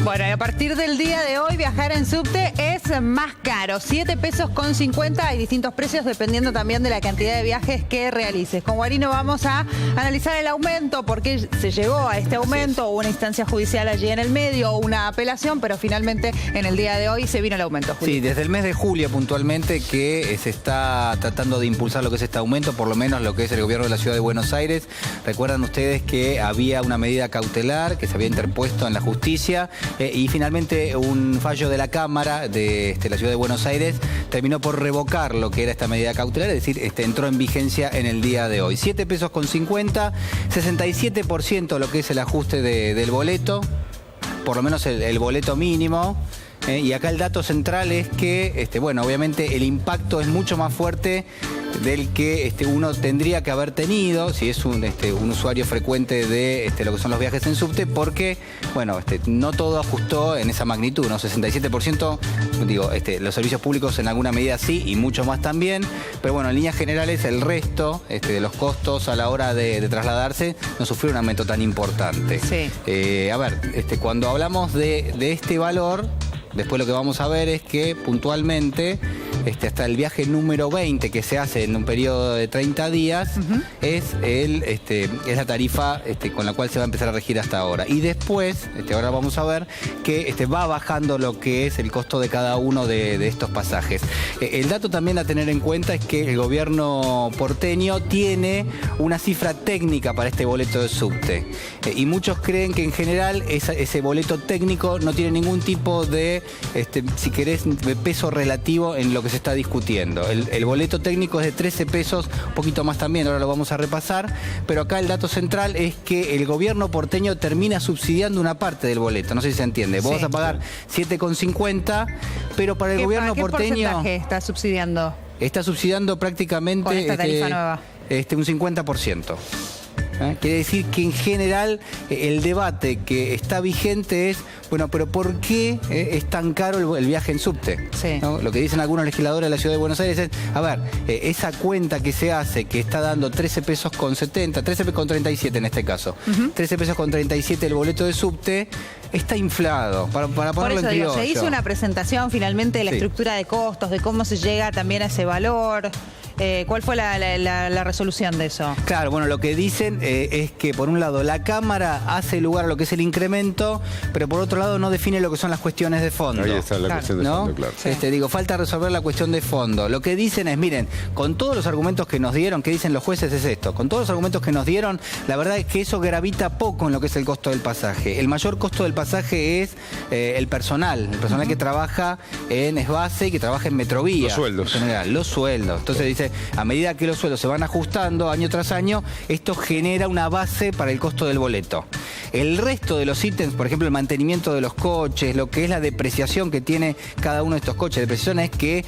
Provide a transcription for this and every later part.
Bueno, y a partir del día de hoy viajar en subte es más caro, 7 pesos con 50, hay distintos precios dependiendo también de la cantidad de viajes que realices. Con Guarino vamos a analizar el aumento, por qué se llegó a este aumento, hubo una instancia judicial allí en el medio, o una apelación, pero finalmente en el día de hoy se vino el aumento. Sí, desde el mes de julio puntualmente que se está tratando de impulsar lo que es este aumento, por lo menos lo que es el gobierno de la ciudad de Buenos Aires. Recuerdan ustedes que había una medida cautelar que se había interpuesto en la justicia y finalmente un fallo de la Cámara de la ciudad de Buenos Aires terminó por revocar lo que era esta medida cautelar, es decir, entró en vigencia en el día de hoy. 7 pesos con 50, 67% lo que es el ajuste del boleto, por lo menos el boleto mínimo. Y acá el dato central es que, bueno, obviamente el impacto es mucho más fuerte del que uno tendría que haber tenido si es un usuario frecuente de lo que son los viajes en subte, porque, bueno, no todo ajustó en esa magnitud, ¿no? 67%, digo, los servicios públicos en alguna medida sí y mucho más también, pero bueno, en líneas generales el resto de los costos a la hora de trasladarse no sufrió un aumento tan importante. Sí. A ver, cuando hablamos de este valor, después lo que vamos a ver es que puntualmente hasta el viaje número 20 que se hace en un periodo de 30 días es la tarifa con la cual se va a empezar a regir hasta ahora. Y después, ahora vamos a ver que va bajando lo que es el costo de cada uno de estos pasajes. El dato también a tener en cuenta es que el gobierno porteño tiene una cifra técnica para este boleto de subte. Y muchos creen que en general ese boleto técnico no tiene ningún tipo de, si querés, de peso relativo en lo que se está discutiendo. El boleto técnico es de 13 pesos, un poquito más también, ahora lo vamos a repasar, pero acá el dato central es que el gobierno porteño termina subsidiando una parte del boleto, no sé si se entiende. Vos vas a pagar 7,50, pero para el gobierno porteño... ¿Qué porcentaje está subsidiando? Está subsidiando prácticamente... Con esta tarifa nueva. Un 50%. Quiere decir que en general el debate que está vigente es, bueno, pero ¿por qué es tan caro el viaje en subte? Sí. ¿No? Lo que dicen algunos legisladores de la ciudad de Buenos Aires es, a ver, esa cuenta que se hace, que está dando 13 pesos con 70, 13 pesos con 37 en este caso, 13 pesos con 37 el boleto de subte, está inflado, para ponerlo en criollo. Se hizo una presentación finalmente de la estructura de costos, de cómo se llega también a ese valor. ¿Cuál fue la resolución de eso? Claro, bueno, lo que dicen es que por un lado la Cámara hace lugar a lo que es el incremento, pero por otro lado no define lo que son las cuestiones de fondo. Ahí está la cuestión de fondo, claro. Sí. Falta resolver la cuestión de fondo. Lo que dicen es, miren, con todos los argumentos que nos dieron, que dicen los jueces es esto, con todos los argumentos que nos dieron, la verdad es que eso gravita poco en lo que es el costo del pasaje. El mayor costo del pasaje es el personal que trabaja en Esbase y que trabaja en Metrovía. Los sueldos. En general, los sueldos. Entonces dice, a medida que los sueldos se van ajustando año tras año, esto genera una base para el costo del boleto. El resto de los ítems, por ejemplo, el mantenimiento de los coches, lo que es la depreciación que tiene cada uno de estos coches. Depreciación es que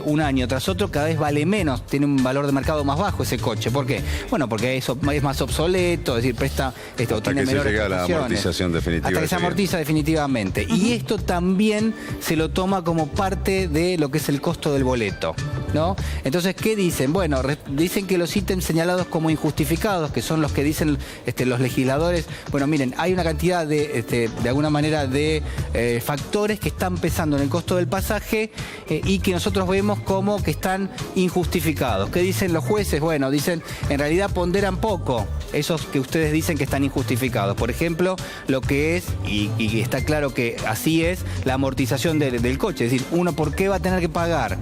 un año tras otro cada vez vale menos, tiene un valor de mercado más bajo ese coche. ¿Por qué? Bueno, porque eso es más obsoleto, es decir, presta... Hasta que se llega a la amortización definitiva. Hasta que se amortiza definitivamente. Y esto también se lo toma como parte de lo que es el costo del boleto, ¿no? Entonces, ¿qué dicen? Bueno, dicen que los ítems señalados como injustificados, que son los que dicen los legisladores, bueno, miren, hay una cantidad de alguna manera de factores que están pesando en el costo del pasaje y que nosotros vemos como que están injustificados. ¿Qué dicen los jueces? Bueno, dicen, en realidad ponderan poco esos que ustedes dicen que están injustificados. Por ejemplo, lo que es, y está claro que así es, la amortización del coche. Es decir, uno, ¿por qué va a tener que pagar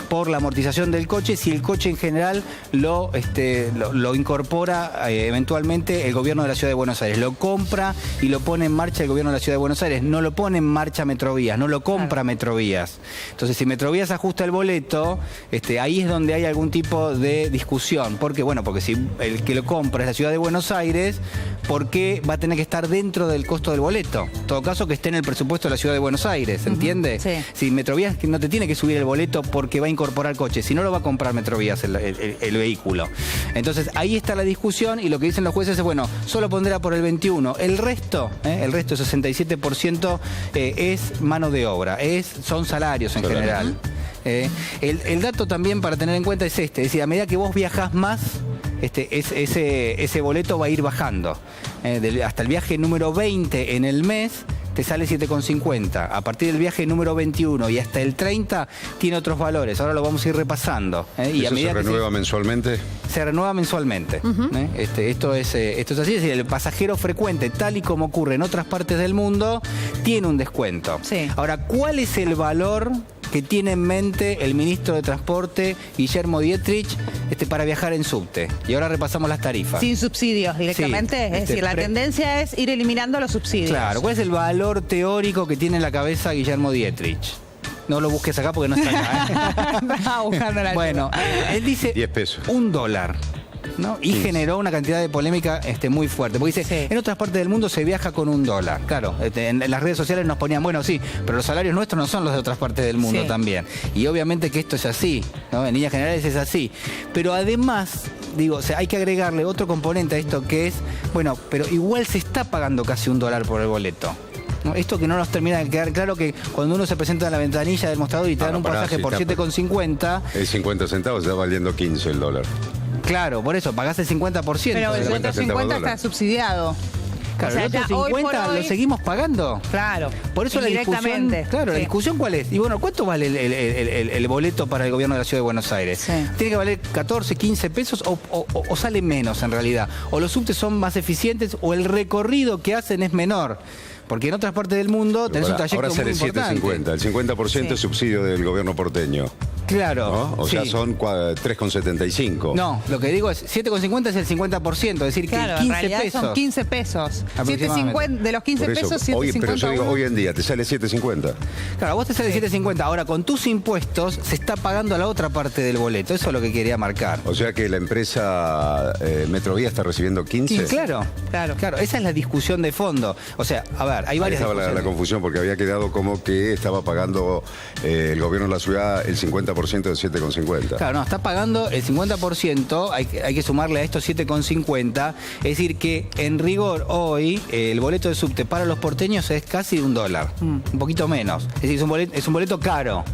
por la amortización del coche si el coche en general lo incorpora eventualmente el gobierno de la ciudad de Buenos Aires? Lo compra y lo pone en marcha el gobierno de la ciudad de Buenos Aires. No lo pone en marcha Metrovías, no lo compra Metrovías. Entonces, si Metrovías ajusta el boleto, ahí es donde hay algún tipo de discusión. ¿Por qué? Bueno, porque si el que lo compra es la ciudad de Buenos Aires, ¿por qué va a tener que estar dentro del costo del boleto? En todo caso, que esté en el presupuesto de la ciudad de Buenos Aires, ¿entiende? Sí. Si Metrovías no te tiene que subir el boleto porque va a incorporar coche, si no lo va a comprar Metrovías el vehículo. Entonces, ahí está la discusión y lo que dicen los jueces es, bueno, solo pondrá por el 21. El resto, el 67% es mano de obra, son salarios en general. El dato también para tener en cuenta es es decir, a medida que vos viajás más, ese boleto va a ir bajando. Hasta el viaje número 20 en el mes, te sale 7,50. A partir del viaje número 21 y hasta el 30 tiene otros valores. Ahora lo vamos a ir repasando. Y ¿eso se renueva mensualmente? Se renueva mensualmente. Esto es así, es decir, el pasajero frecuente, tal y como ocurre en otras partes del mundo, tiene un descuento. Sí. Ahora, ¿cuál es el valor que tiene en mente el ministro de Transporte, Guillermo Dietrich, para viajar en subte? Y ahora repasamos las tarifas. Sin subsidios directamente, sí, es decir, la tendencia es ir eliminando los subsidios. Claro, ¿cuál es el valor teórico que tiene en la cabeza Guillermo Dietrich? No lo busques acá porque no está acá. Estaba buscando la Bueno, él dice 10 pesos. $1. ¿No? Y generó una cantidad de polémica muy fuerte. Porque dice, en otras partes del mundo se viaja con $1. Claro, en las redes sociales nos ponían, bueno, sí, pero los salarios nuestros no son los de otras partes del mundo también. Y obviamente que esto es así, ¿no? En líneas generales es así. Pero además, digo, o sea, hay que agregarle otro componente a esto que es, bueno, pero igual se está pagando casi $1 por el boleto. ¿No? Esto que no nos termina de quedar claro, que cuando uno se presenta en la ventanilla del mostrador y te dan un pasaje por 7,50... Es 50 centavos, está valiendo 15 el dólar. Claro, por eso, pagás el 50%. Pero el 7,50 está subsidiado. Claro, el otro 50 lo seguimos pagando. Claro. Por eso la discusión, claro, la discusión ¿cuál es? Y bueno, ¿cuánto vale el boleto para el gobierno de la Ciudad de Buenos Aires? ¿Tiene que valer 14, 15 pesos o sale menos en realidad? ¿O los subtes son más eficientes o el recorrido que hacen es menor? Porque en otras partes del mundo tenés un trayecto muy importante. Ahora sale 7,50, el 50% es subsidio del gobierno porteño. Claro. ¿No? O sea, son 3,75. No, lo que digo es 7,50 es el 50%, es decir, claro, que 15 en realidad pesos. son 15 pesos. 7,50 de los 15 pesos, 7,50. Pero yo digo, hoy en día te sale 7,50. Claro, a vos te sale 7,50. Ahora, con tus impuestos se está pagando a la otra parte del boleto. Eso es lo que quería marcar. O sea que la empresa Metrovía está recibiendo 15. Sí, claro. Esa es la discusión de fondo. O sea, a ver, hay varias discusiones. Ahí estaba la confusión porque había quedado como que estaba pagando el gobierno de la ciudad el 50% de 7,50. Claro, no, está pagando el 50%, hay que sumarle a estos 7,50, es decir que en rigor hoy el boleto de subte para los porteños es casi $1, un poquito menos, es decir, es un boleto caro.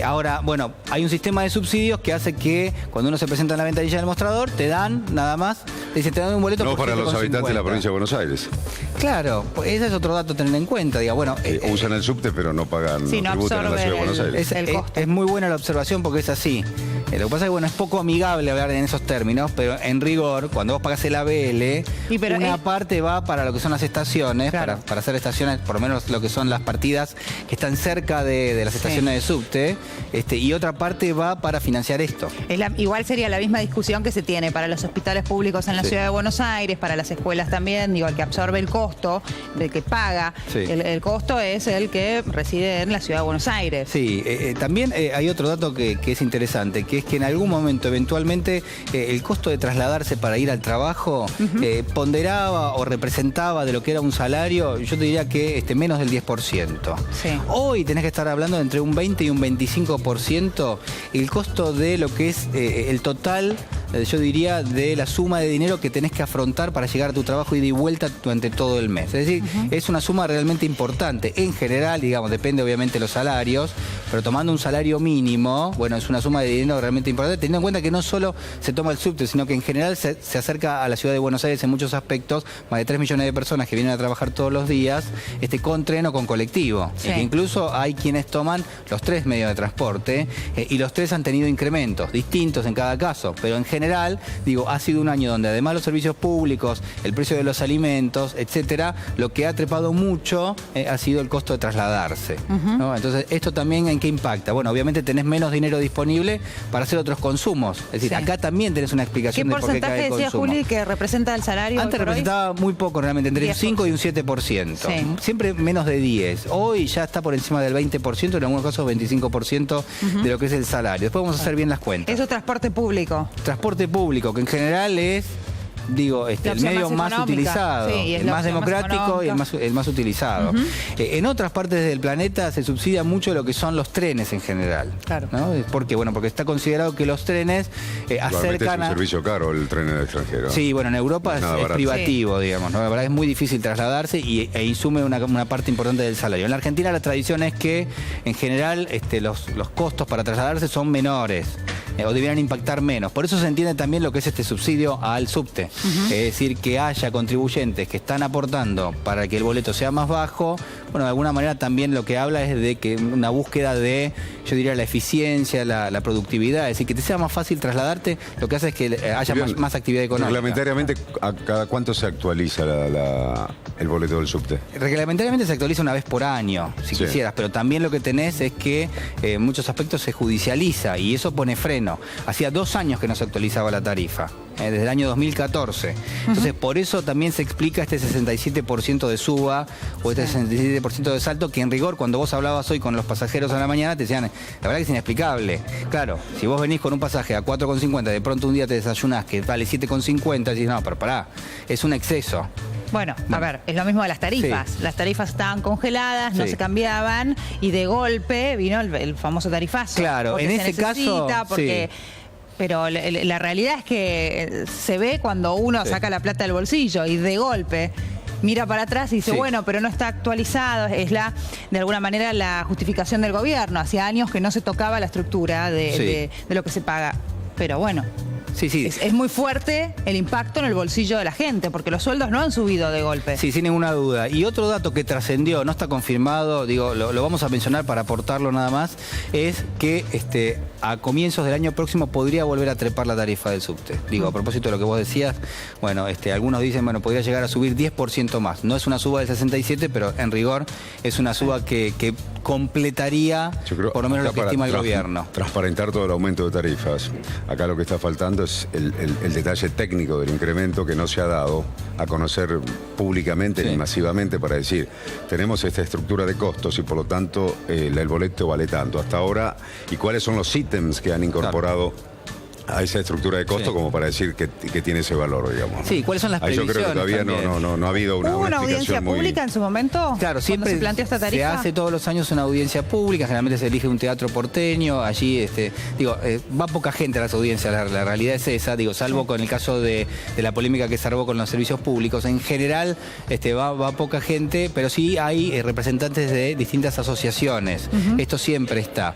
Ahora, bueno, hay un sistema de subsidios que hace que cuando uno se presenta en la ventanilla del mostrador, te dan nada más, te dan un boleto no por para los habitantes de la provincia de Buenos Aires. Claro, pues ese es otro dato a tener en cuenta. Diga, bueno, usan el subte pero no pagan, sí, no tributan en la Ciudad de Buenos Aires. Es muy buena la observación porque es así. Lo que pasa es que bueno, es poco amigable hablar en esos términos, pero en rigor, cuando vos pagás el ABL, una parte va para lo que son las estaciones, claro, para hacer estaciones, por lo menos lo que son las partidas que están cerca de las estaciones de subte, y otra parte va para financiar esto. Igual sería la misma discusión que se tiene para los hospitales públicos en la Ciudad de Buenos Aires, para las escuelas también, digo, el que absorbe el costo, el que paga, el costo es el que reside en la Ciudad de Buenos Aires. Sí, también hay otro dato que es interesante, que es que en algún momento, eventualmente, el costo de trasladarse para ir al trabajo ponderaba o representaba de lo que era un salario, yo te diría que menos del 10%. Sí. Hoy tenés que estar hablando de entre un 20 y un 25% el costo de lo que es el total, yo diría, de la suma de dinero que tenés que afrontar para llegar a tu trabajo ida y vuelta durante todo el mes. Es decir, es una suma realmente importante. En general, digamos, depende obviamente de los salarios, pero tomando un salario mínimo, bueno, es una suma de dinero realmente importante, teniendo en cuenta que no solo se toma el subte, sino que en general se acerca a la Ciudad de Buenos Aires en muchos aspectos, más de 3 millones de personas que vienen a trabajar todos los días, con tren o con colectivo. Sí. Incluso hay quienes toman los 3 medios de transporte y los 3 han tenido incrementos distintos en cada caso, pero en general, digo, ha sido un año donde además los servicios públicos, el precio de los alimentos, etcétera, lo que ha trepado mucho ha sido el costo de trasladarse, ¿no? Entonces, ¿esto también en qué impacta? Bueno, obviamente tenés menos dinero disponible para hacer otros consumos. Es decir, acá también tenés una explicación de por qué cae el consumo. ¿Qué porcentaje decía Juli que representa el salario? Antes representaba muy poco realmente, entre un 5 y un 7%. Sí. Siempre menos de 10. Hoy ya está por encima del 20%, en algunos casos 25% de lo que es el salario. Después vamos a hacer bien las cuentas. Eso es transporte público. Transporte público, que en general es, digo, el medio más utilizado, el más democrático y el más utilizado. En otras partes del planeta se subsidia mucho lo que son los trenes en general. Claro. ¿No? ¿Por qué? Bueno, porque está considerado que los trenes acercan es un servicio caro el tren en el extranjero. Sí, bueno, en Europa es privativo, digamos, ¿no? La verdad es muy difícil trasladarse e insume una parte importante del salario. En la Argentina la tradición es que, en general, los costos para trasladarse son menores. o debieran impactar menos. Por eso se entiende también lo que es este subsidio al subte. Es decir, que haya contribuyentes que están aportando para que el boleto sea más bajo. Bueno, de alguna manera también lo que habla es de que una búsqueda de, yo diría, la eficiencia, la productividad, es decir, que te sea más fácil trasladarte, lo que hace es que haya más actividad económica. Reglamentariamente, ¿a cada cuánto se actualiza el boleto del subte? Reglamentariamente se actualiza una vez por año, si quisieras, pero también lo que tenés es que en muchos aspectos se judicializa y eso pone freno. Hacía 2 años que no se actualizaba la tarifa. Desde el año 2014. Entonces, por eso también se explica este 67% de suba o este 67% de salto, que en rigor, cuando vos hablabas hoy con los pasajeros a la mañana, te decían, la verdad que es inexplicable. Claro, si vos venís con un pasaje a 4,50, de pronto un día te desayunás que vale 7,50, decís, no, pero pará, es un exceso. Bueno, a ver, es lo mismo de las tarifas. Sí. Las tarifas estaban congeladas, no se cambiaban, y de golpe vino el famoso tarifazo. Claro, en ese caso... Porque... Pero la realidad es que se ve cuando uno saca la plata del bolsillo y de golpe mira para atrás y dice, bueno, pero no está actualizado. Es de alguna manera la justificación del gobierno. Hacía años que no se tocaba la estructura de lo que se paga. Pero bueno. Es muy fuerte el impacto en el bolsillo de la gente, porque los sueldos no han subido de golpe. Sí, sin ninguna duda. Y otro dato que trascendió, no está confirmado, digo, lo vamos a mencionar para aportarlo nada más, es que a comienzos del año próximo podría volver a trepar la tarifa del subte. Digo, a propósito de lo que vos decías, bueno, algunos dicen, bueno, podría llegar a subir 10% más. No es una suba del 67, pero en rigor es una suba que completaría por lo menos lo que estima el gobierno. Transparentar todo el aumento de tarifas. Acá lo que está faltando es el detalle técnico del incremento que no se ha dado a conocer públicamente ni masivamente para decir, tenemos esta estructura de costos y por lo tanto el boleto vale tanto hasta ahora, y cuáles son los ítems que han incorporado a esa estructura de costo como para decir que tiene ese valor, digamos. Sí, ¿cuáles son las previsiones? Yo creo que todavía no ha habido una audiencia pública en su momento? Claro, siempre se planteó esta tarifa. Se hace todos los años una audiencia pública, generalmente se elige un teatro porteño, allí, va poca gente a las audiencias, la realidad es esa, salvo con el caso de la polémica que se armó con los servicios públicos. En general, va poca gente, pero sí hay representantes de distintas asociaciones. Esto siempre está.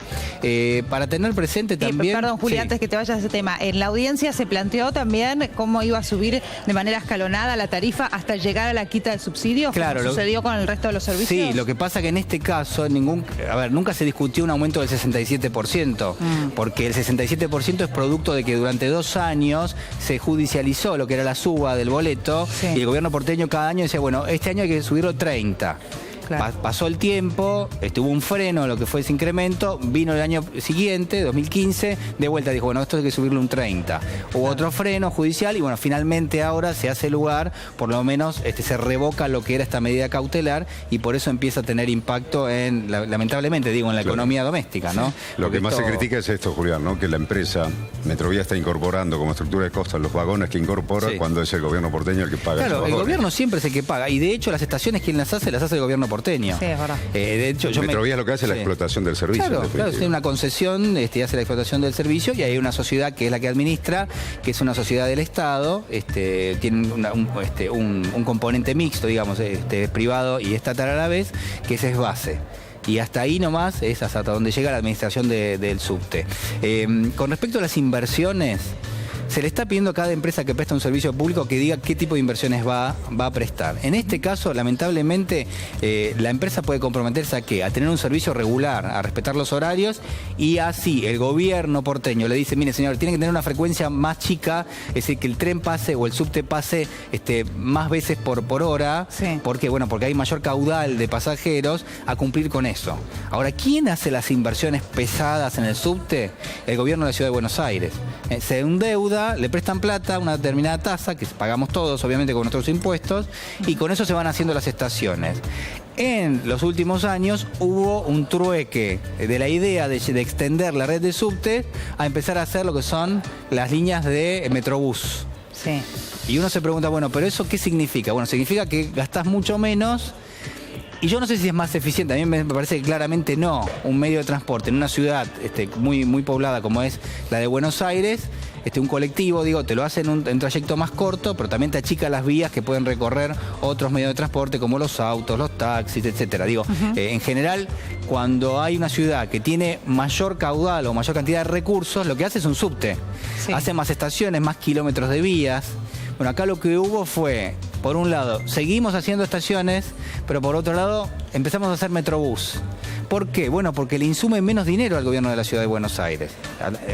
Para tener presente también... Perdón, Juli, antes que te vayas a ese tema. En la audiencia se planteó también cómo iba a subir de manera escalonada la tarifa hasta llegar a la quita del subsidio, claro, como sucedió con el resto de los servicios. Sí, lo que pasa que en este caso nunca se discutió un aumento del 67%, porque el 67% es producto de que durante 2 años se judicializó lo que era la suba del boleto y el gobierno porteño cada año decía, bueno, este año hay que subirlo 30%. Claro. Pasó el tiempo, hubo un freno en lo que fue ese incremento, vino el año siguiente, 2015, de vuelta dijo, bueno, esto hay que subirle un 30%. Hubo otro freno judicial y bueno, finalmente ahora se hace lugar, por lo menos se revoca lo que era esta medida cautelar y por eso empieza a tener impacto lamentablemente, en la economía doméstica, ¿no? Lo que más se critica es esto, Julián, ¿no? Que la empresa Metrovía está incorporando como estructura de costos los vagones que incorpora cuando es el gobierno porteño el que paga. Claro, el gobierno siempre es el que paga y de hecho las estaciones, quien las hace el gobierno porteño. Sí, es verdad. De hecho, Metrovía lo que hace es la explotación del servicio. Claro, tiene una concesión, hace la explotación del servicio y hay una sociedad que es la que administra, que es una sociedad del Estado, tiene un componente mixto, digamos, privado y estatal a la vez, que ese es base. Y hasta ahí nomás es hasta donde llega la administración del subte. Con respecto a las inversiones, se le está pidiendo a cada empresa que presta un servicio público que diga qué tipo de inversiones va a prestar. En este caso, lamentablemente, la empresa puede comprometerse a ¿qué? A tener un servicio regular, a respetar los horarios y así el gobierno porteño le dice, mire señor, tiene que tener una frecuencia más chica, es decir, que el tren pase o el subte pase más veces por hora. ¿Por qué? Bueno, porque hay mayor caudal de pasajeros a cumplir con eso. Ahora, ¿quién hace las inversiones pesadas en el subte? El gobierno de la Ciudad de Buenos Aires. Se endeuda, le prestan plata, una determinada tasa, que pagamos todos, obviamente, con nuestros impuestos, y con eso se van haciendo las estaciones. En los últimos años hubo un trueque de la idea de extender la red de subte a empezar a hacer lo que son las líneas de Metrobús. Sí. Y uno se pregunta, bueno, ¿pero eso qué significa? Bueno, significa que gastás mucho menos. Y yo no sé si es más eficiente, a mí me parece que claramente no, un medio de transporte en una ciudad muy poblada como es la de Buenos Aires, un colectivo, digo, te lo hace en un trayecto más corto, pero también te achica las vías que pueden recorrer otros medios de transporte como los autos, los taxis, etcétera. Digo, en general, cuando hay una ciudad que tiene mayor caudal o mayor cantidad de recursos, lo que hace es un subte. Sí. Hace más estaciones, más kilómetros de vías. Bueno, acá lo que hubo fue, por un lado, seguimos haciendo estaciones, pero por otro lado, empezamos a hacer Metrobús. ¿Por qué? Bueno, porque le insume menos dinero al gobierno de la Ciudad de Buenos Aires.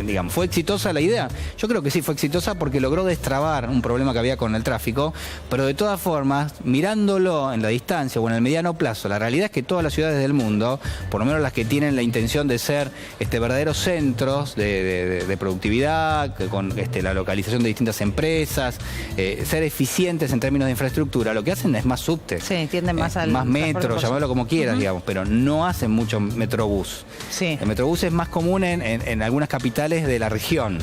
Digamos, ¿fue exitosa la idea? Yo creo que sí, fue exitosa porque logró destrabar un problema que había con el tráfico, pero de todas formas, mirándolo en la distancia o en el mediano plazo, la realidad es que todas las ciudades del mundo, por lo menos las que tienen la intención de ser verdaderos centros de productividad, con la localización de distintas empresas, ser eficientes en términos de infraestructura, lo que hacen es más subte. Sí, tienden más al más metro, llamarlo como quieras, digamos, pero no hacen mucho Metrobús. Sí. El Metrobús es más común en algunas capitales de la región,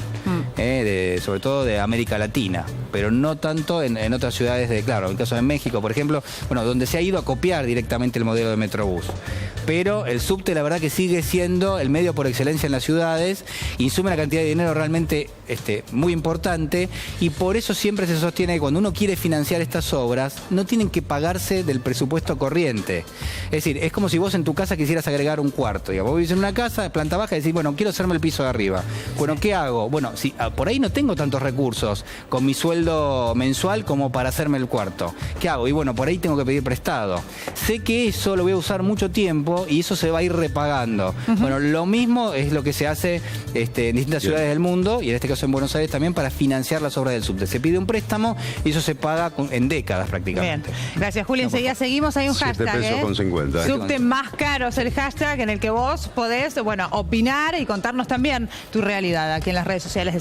sobre todo de América Latina, pero no tanto en otras ciudades en el caso de México, por ejemplo, bueno, donde se ha ido a copiar directamente el modelo de Metrobús. Pero el subte, la verdad que sigue siendo el medio por excelencia en las ciudades, insume una cantidad de dinero realmente muy importante, y por eso siempre se sostiene que cuando uno quiere financiar estas obras, no tienen que pagarse del presupuesto corriente. Es decir, es como si vos en tu casa quisieras agregar un cuarto. Digamos, vos vivís en una casa de planta baja y decís, bueno, quiero hacerme el piso de arriba. Bueno, ¿qué hago? Bueno, si por ahí no tengo tantos recursos con mi sueldo mensual como para hacerme el cuarto. ¿Qué hago? Y bueno, por ahí tengo que pedir prestado. Sé que eso lo voy a usar mucho tiempo y eso se va a ir repagando. Bueno, lo mismo es lo que se hace en distintas ciudades del mundo, y en este caso en Buenos Aires también, para financiar las obras del subte. Se pide un préstamo y eso se paga en décadas prácticamente. Bien. Gracias, Juli. Enseguida seguimos. Hay un 7 hashtag. pesos con 50. Subte más caro es el hashtag en el que vos podés, opinar y contarnos también tu realidad aquí en las redes sociales de